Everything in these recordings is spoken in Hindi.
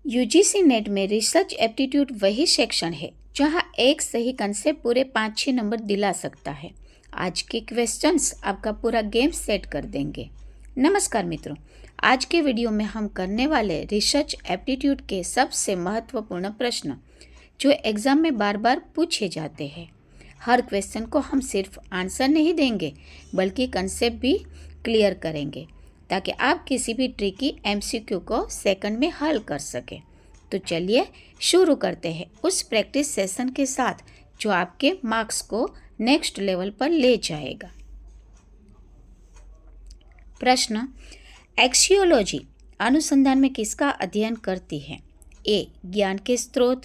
यूजीसी नेट में रिसर्च एप्टीट्यूड वही सेक्शन है जहां एक सही कंसेप्ट पूरे 5-6 नंबर दिला सकता है। आज के क्वेश्चंस आपका पूरा गेम सेट कर देंगे। नमस्कार मित्रों, आज के वीडियो में हम करने वाले रिसर्च एप्टीट्यूड के सबसे महत्वपूर्ण प्रश्न जो एग्जाम में बार बार पूछे जाते हैं। हर क्वेश्चन को हम सिर्फ आंसर नहीं देंगे बल्कि कंसेप्ट भी क्लियर करेंगे ताकि आप किसी भी ट्रिकी एमसीक्यू को सेकंड में हल कर सकें। तो चलिए शुरू करते हैं उस प्रैक्टिस सेशन के साथ जो आपके मार्क्स को नेक्स्ट लेवल पर ले जाएगा। प्रश्न, एक्सियोलॉजी अनुसंधान में किसका अध्ययन करती है? ए, ज्ञान के स्रोत,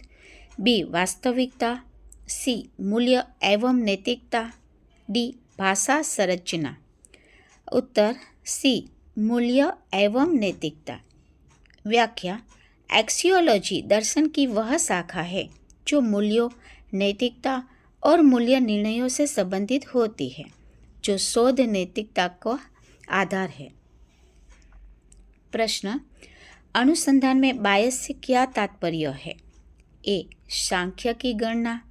बी, वास्तविकता, सी, मूल्य एवं नैतिकता, डी, भाषा संरचना। उत्तर सी, मूल्य एवं नैतिकता। व्याख्या, एक्सियोलॉजी दर्शन की वह शाखा है जो मूल्यों, नैतिकता और मूल्य निर्णयों से संबंधित होती है, जो शोध नैतिकता का आधार है। प्रश्न, अनुसंधान में बायस से क्या तात्पर्य है? ए, सांख्य की गणना,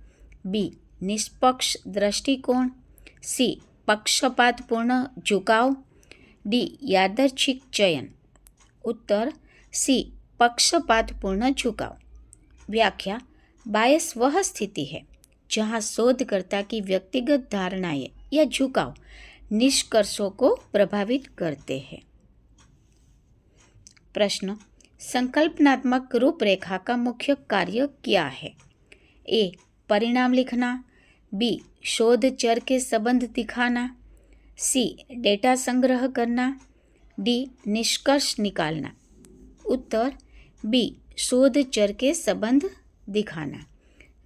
बी, निष्पक्ष दृष्टिकोण, सी, पक्षपातपूर्ण झुकाव, डी, यादृच्छिक चयन। उत्तर सी, पक्षपातपूर्ण झुकाव। व्याख्या, बायस वह स्थिति है जहां शोधकर्ता की व्यक्तिगत धारणाएं या झुकाव निष्कर्षों को प्रभावित करते हैं। प्रश्न, संकल्पनात्मक रूपरेखा का मुख्य कार्य क्या है? ए, परिणाम लिखना, बी, शोध चर के संबंध दिखाना, सी, डेटा संग्रह करना, डी, निष्कर्ष निकालना। उत्तर बी, शोध चर के संबंध दिखाना।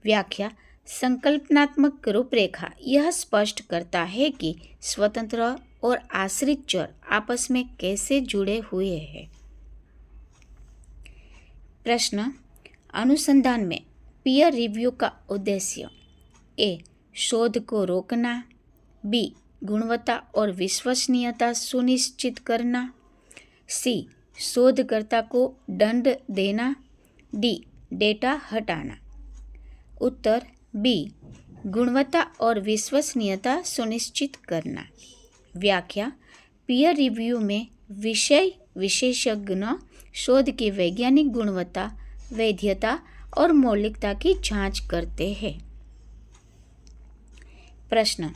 व्याख्या, संकल्पनात्मक रूपरेखा यह स्पष्ट करता है कि स्वतंत्र और आश्रित चर आपस में कैसे जुड़े हुए हैं। प्रश्न, अनुसंधान में पीयर रिव्यू का उद्देश्य? ए, शोध को रोकना, बी, गुणवत्ता और विश्वसनीयता सुनिश्चित करना, सी, शोधकर्ता को दंड देना, डी, डेटा हटाना। उत्तर बी, गुणवत्ता और विश्वसनीयता सुनिश्चित करना। व्याख्या, पीयर रिव्यू में विषय विशेषज्ञ शोध की वैज्ञानिक गुणवत्ता, वैधता और मौलिकता की जांच करते हैं। प्रश्न,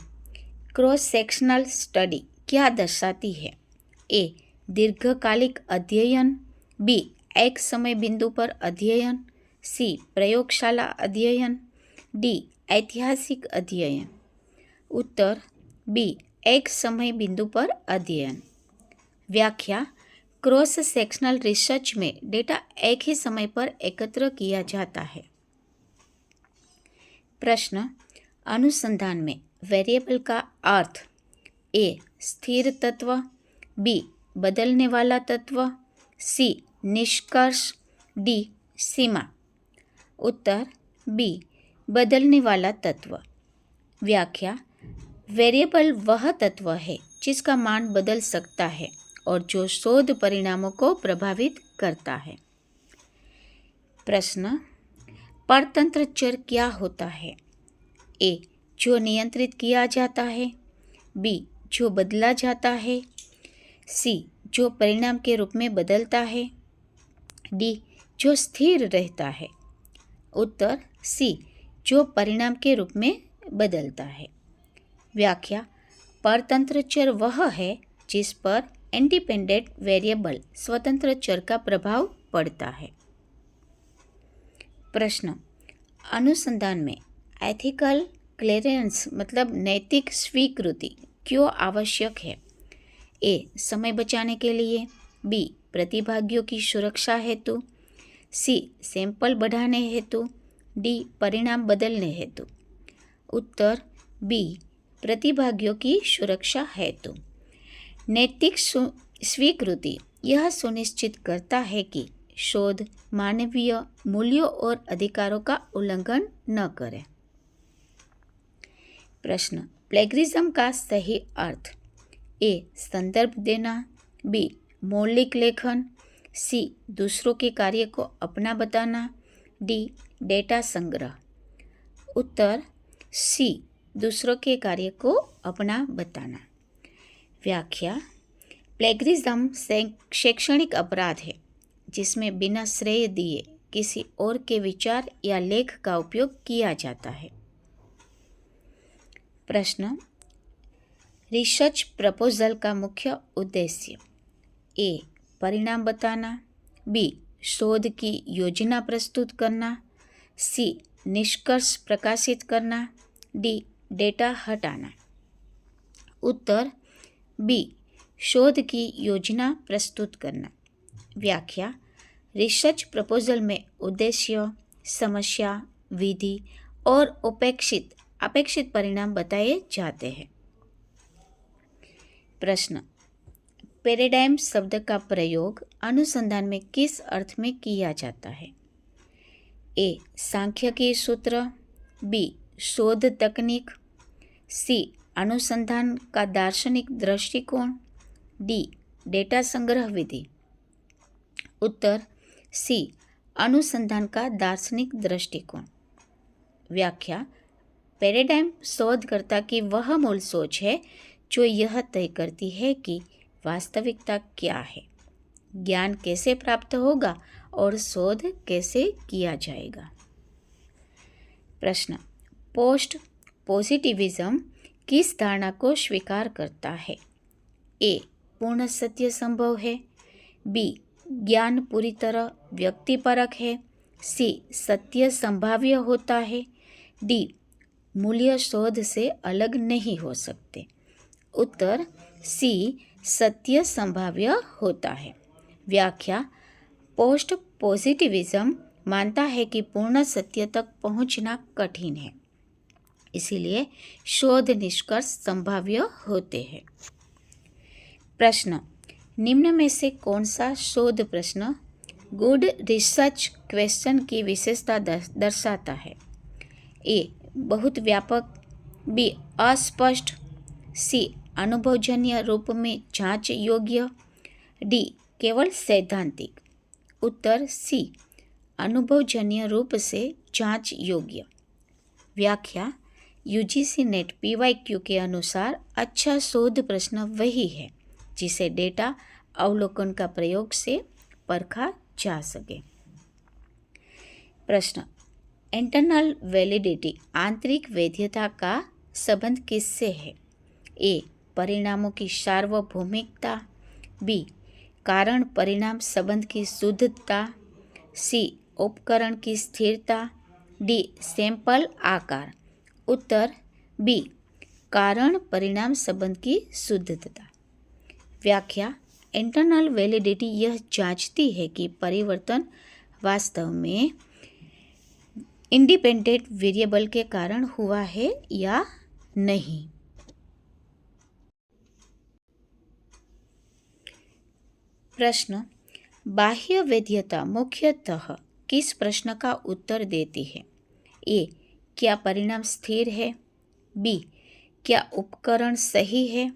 क्रॉस सेक्शनल स्टडी क्या दर्शाती है? ए, दीर्घकालिक अध्ययन, बी, एक समय बिंदु पर अध्ययन, सी, प्रयोगशाला अध्ययन, डी, ऐतिहासिक अध्ययन। उत्तर बी, एक समय बिंदु पर अध्ययन। व्याख्या, क्रॉस सेक्शनल रिसर्च में डेटा एक ही समय पर एकत्र किया जाता है। प्रश्न, अनुसंधान में वेरिएबल का अर्थ? ए, स्थिर तत्व, बी, बदलने वाला तत्व, सी, निष्कर्ष, डी, सीमा। उत्तर बी, बदलने वाला तत्व। व्याख्या, वेरिएबल वह तत्व है जिसका मान बदल सकता है और जो शोध परिणामों को प्रभावित करता है। प्रश्न, परतंत्र चर क्या होता है? ए, जो नियंत्रित किया जाता है, बी, जो बदला जाता है, सी, जो परिणाम के रूप में बदलता है, डी, जो स्थिर रहता है। उत्तर सी, जो परिणाम के रूप में बदलता है। व्याख्या, परतंत्र चर वह है जिस पर इंडिपेंडेंट वेरिएबल स्वतंत्र चर का प्रभाव पड़ता है। प्रश्न, अनुसंधान में एथिकल क्लियरेंस मतलब नैतिक स्वीकृति क्यों आवश्यक है? ए, समय बचाने के लिए, बी, प्रतिभागियों की सुरक्षा हेतु, सी, सैंपल बढ़ाने हेतु, डी, परिणाम बदलने हेतु। उत्तर बी, प्रतिभागियों की सुरक्षा हेतु। नैतिक स्वीकृति यह सुनिश्चित करता है कि शोध मानवीय मूल्यों और अधिकारों का उल्लंघन न करे। प्रश्न, प्लेगरिज्म का सही अर्थ? ए, संदर्भ देना, बी, मौलिक लेखन, सी दूसरों के कार्य को अपना बताना, डी डेटा संग्रह। उत्तर सी दूसरों के कार्य को अपना बताना। व्याख्या। प्लेगरिज्म शैक्षणिक अपराध है जिसमें बिना श्रेय दिए किसी और के विचार या लेख का उपयोग किया जाता है। प्रश्न। रिसर्च प्रपोजल का मुख्य उद्देश्य। ए परिणाम बताना, बी शोध की योजना प्रस्तुत करना, सी निष्कर्ष प्रकाशित करना, डी डेटा हटाना। उत्तर बी शोध की योजना प्रस्तुत करना। व्याख्या। रिसर्च प्रपोजल में उद्देश्य, समस्या, विधि और अपेक्षित परिणाम बताए जाते हैं। प्रश्न। पैराडाइम शब्द का प्रयोग अनुसंधान में किस अर्थ में किया जाता है? ए सांख्यिकी सूत्र, बी शोध तकनीक, सी अनुसंधान का दार्शनिक दृष्टिकोण, डी डेटा संग्रह विधि। उत्तर सी अनुसंधान का दार्शनिक दृष्टिकोण। व्याख्या। पैराडाइम शोधकर्ता की वह मूल सोच है जो यह तय करती है कि वास्तविकता क्या है, ज्ञान कैसे प्राप्त होगा और शोध कैसे किया जाएगा। प्रश्न। पोस्ट पॉजिटिविज्म किस धारणा को स्वीकार करता है? ए पूर्ण सत्य संभव है, बी ज्ञान पूरी तरह व्यक्तिपरक है, सी सत्य संभाव्य होता है, डी मूल्य शोध से अलग नहीं हो सकते। उत्तर सी सत्य संभाव्य होता है। व्याख्या। पोस्ट पॉजिटिविज्म मानता है कि पूर्ण सत्य तक पहुंचना कठिन है, इसीलिए शोध निष्कर्ष संभाव्य होते हैं। प्रश्न। निम्न में से कौन सा शोध प्रश्न गुड रिसर्च क्वेश्चन की विशेषता दर्शाता है? ए बहुत व्यापक, बी अस्पष्ट, सी अनुभवजन्य रूप में जांच योग्य, डी केवल सैद्धांतिक। उत्तर सी अनुभवजन्य रूप से जांच योग्य। व्याख्या। यूजीसी नेट PYQ के अनुसार अच्छा शोध प्रश्न वही है जिसे डेटा अवलोकन का प्रयोग से परखा जा सके। प्रश्न। इंटरनल वैलिडिटी आंतरिक वैधता का संबंध किससे है? ए परिणामों की सार्वभौमिकता, बी कारण परिणाम संबंध की शुद्धता, सी उपकरण की स्थिरता, डी सैंपल आकार। उत्तर बी कारण परिणाम संबंध की शुद्धता। व्याख्या। इंटरनल वैलिडिटी यह जांचती है कि परिवर्तन वास्तव में इंडिपेंडेंट वेरिएबल के कारण हुआ है या नहीं। प्रश्न। बाह्य वैधता मुख्यतः किस प्रश्न का उत्तर देती है? ए क्या परिणाम स्थिर है, बी क्या उपकरण सही है,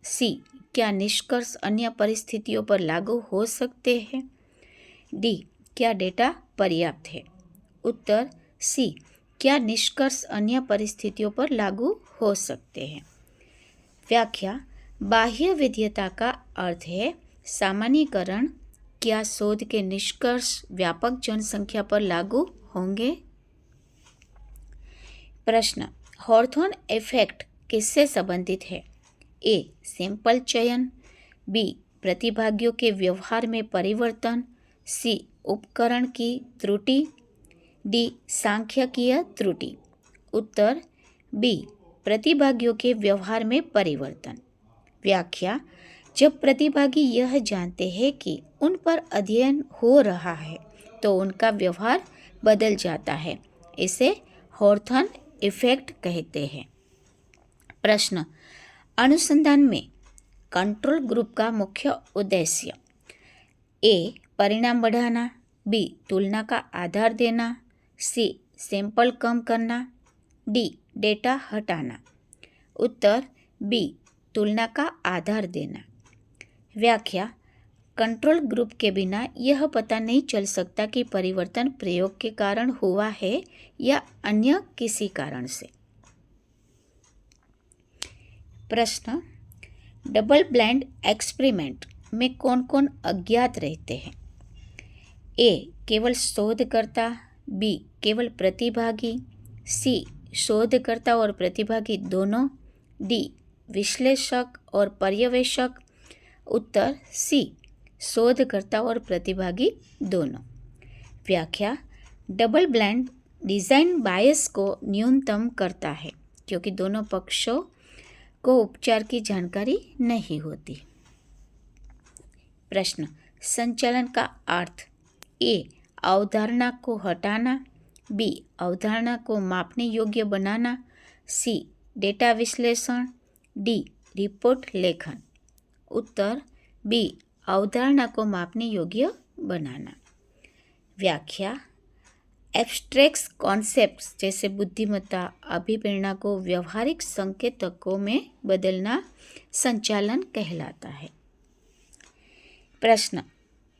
सी क्या निष्कर्ष अन्य परिस्थितियों पर लागू हो सकते हैं, डी क्या डेटा पर्याप्त है। उत्तर सी क्या निष्कर्ष अन्य परिस्थितियों पर लागू हो सकते हैं। व्याख्या। बाह्य वैधता का अर्थ है सामान्यीकरण। क्या शोध के निष्कर्ष व्यापक जनसंख्या पर लागू होंगे? प्रश्न। हॉर्थोन इफेक्ट किससे संबंधित है? ए सैंपल चयन, बी प्रतिभागियों के व्यवहार में परिवर्तन, सी उपकरण की त्रुटि, डी सांख्यिकीय त्रुटि। उत्तर बी प्रतिभागियों के व्यवहार में परिवर्तन। व्याख्या। जब प्रतिभागी यह जानते हैं कि उन पर अध्ययन हो रहा है तो उनका व्यवहार बदल जाता है, इसे हॉर्थोन इफेक्ट कहते हैं। प्रश्न। अनुसंधान में कंट्रोल ग्रुप का मुख्य उद्देश्य। ए परिणाम बढ़ाना, बी तुलना का आधार देना, सी सैंपल कम करना, डी डेटा हटाना। उत्तर बी तुलना का आधार देना। व्याख्या। कंट्रोल ग्रुप के बिना यह पता नहीं चल सकता कि परिवर्तन प्रयोग के कारण हुआ है या अन्य किसी कारण से। प्रश्न, डबल ब्लाइंड एक्सपेरिमेंट में कौन कौन अज्ञात रहते हैं? ए, केवल शोधकर्ता, बी, केवल प्रतिभागी, सी, शोधकर्ता और प्रतिभागी दोनों, डी, विश्लेषक और पर्यवेक्षक। उत्तर सी, शोधकर्ता और प्रतिभागी दोनों। व्याख्या, डबल ब्लाइंड डिज़ाइन बायस को न्यूनतम करता है क्योंकि दोनों पक्षों को उपचार की जानकारी नहीं होती। प्रश्न, संचालन का अर्थ। ए, अवधारणा को हटाना, बी, अवधारणा को मापने योग्य बनाना, सी, डेटा विश्लेषण, डी, रिपोर्ट लेखन। उत्तर बी, अवधारणा को मापने योग्य बनाना। व्याख्या, एब्स्ट्रैक्ट कॉन्सेप्ट्स जैसे बुद्धिमत्ता, अभिप्रेरणा को व्यवहारिक संकेतकों में बदलना संचालन कहलाता है। प्रश्न,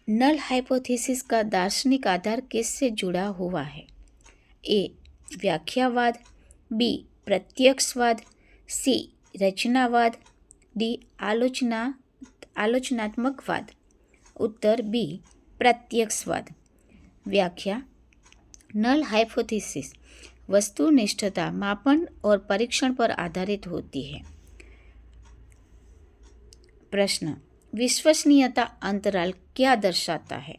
नल हाइपोथेसिस का दार्शनिक आधार किससे जुड़ा हुआ है? ए, व्याख्यावाद, बी, प्रत्यक्षवाद, सी, रचनावाद, डी, आलोचनात्मकवाद। उत्तर बी, प्रत्यक्षवाद। व्याख्या, नल हाइपोथेसिस वस्तुनिष्ठता, मापन और परीक्षण पर आधारित होती है। प्रश्न, विश्वसनीयता अंतराल क्या दर्शाता है?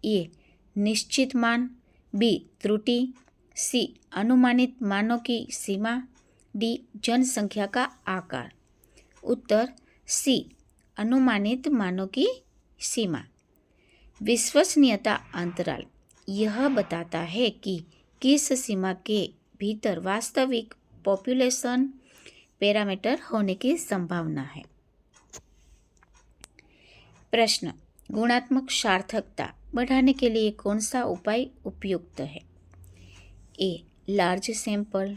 ए, निश्चित मान, बी, त्रुटि, सी, अनुमानित मानों की सीमा, डी, जनसंख्या का आकार। उत्तर सी, अनुमानित मानों की सीमा। विश्वसनीयता अंतराल यह बताता है कि किस सीमा के भीतर वास्तविक पॉपुलेशन पैरामीटर होने की संभावना है। प्रश्न, गुणात्मक सार्थकता बढ़ाने के लिए कौन सा उपाय उपयुक्त है? A, large sample,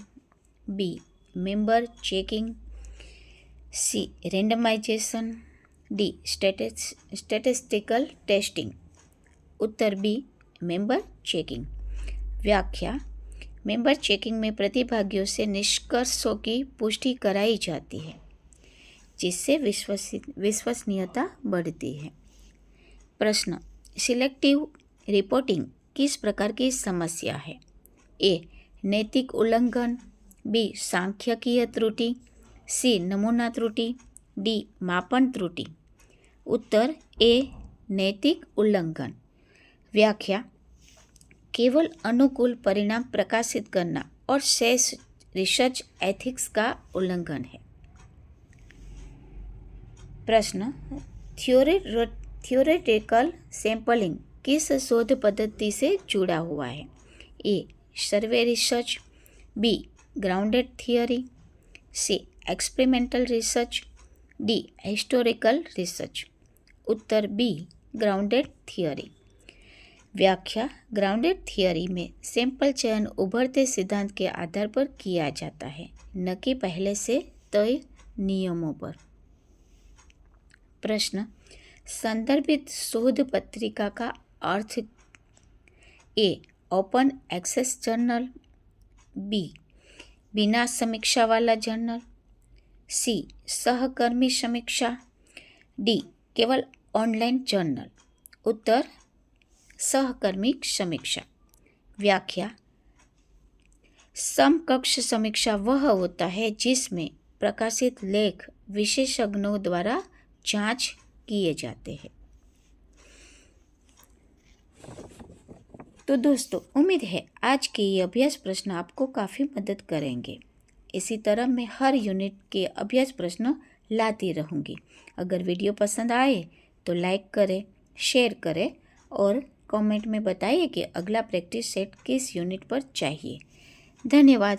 B, member checking, C, randomization, D, statistical testing. उत्तर बी, मेंबर चेकिंग। व्याख्या, मेंबर चेकिंग में प्रतिभागियों से निष्कर्षों की पुष्टि कराई जाती है जिससे विश्वसनीयता बढ़ती है। प्रश्न, सिलेक्टिव रिपोर्टिंग किस प्रकार की समस्या है? ए, नैतिक उल्लंघन, बी, सांख्यिकीय त्रुटि, सी, नमूना त्रुटि, डी, मापन त्रुटि। उत्तर ए, नैतिक उल्लंघन। व्याख्या, केवल अनुकूल परिणाम प्रकाशित करना और शेष रिसर्च एथिक्स का उल्लंघन है। प्रश्न, थियोरेटिकल सैंपलिंग किस शोध पद्धति से जुड़ा हुआ है? A, survey research, B, grounded theory, C, experimental research, D, historical research. उत्तर बी, ग्राउंडेड थियोरी। व्याख्या, ग्राउंडेड थियोरी में सैंपल चयन उभरते सिद्धांत के आधार पर किया जाता है न कि पहले से तय नियमों पर। प्रश्न, संदर्भित शोध पत्रिका का अर्थ। ए, ओपन एक्सेस जर्नल, बी, बिना समीक्षा वाला जर्नल, सी, सहकर्मी समीक्षा, डी, केवल ऑनलाइन जर्नल। उत्तर सहकर्मी समीक्षा। व्याख्या, समकक्ष समीक्षा वह होता है जिसमें प्रकाशित लेख विशेषज्ञों द्वारा जांच किए जाते हैं। तो दोस्तों, उम्मीद है आज के ये अभ्यास प्रश्न आपको काफ़ी मदद करेंगे। इसी तरह मैं हर यूनिट के अभ्यास प्रश्न लाती रहूँगी। अगर वीडियो पसंद आए तो लाइक करें, शेयर करें और कमेंट में बताइए कि अगला प्रैक्टिस सेट किस यूनिट पर चाहिए। धन्यवाद।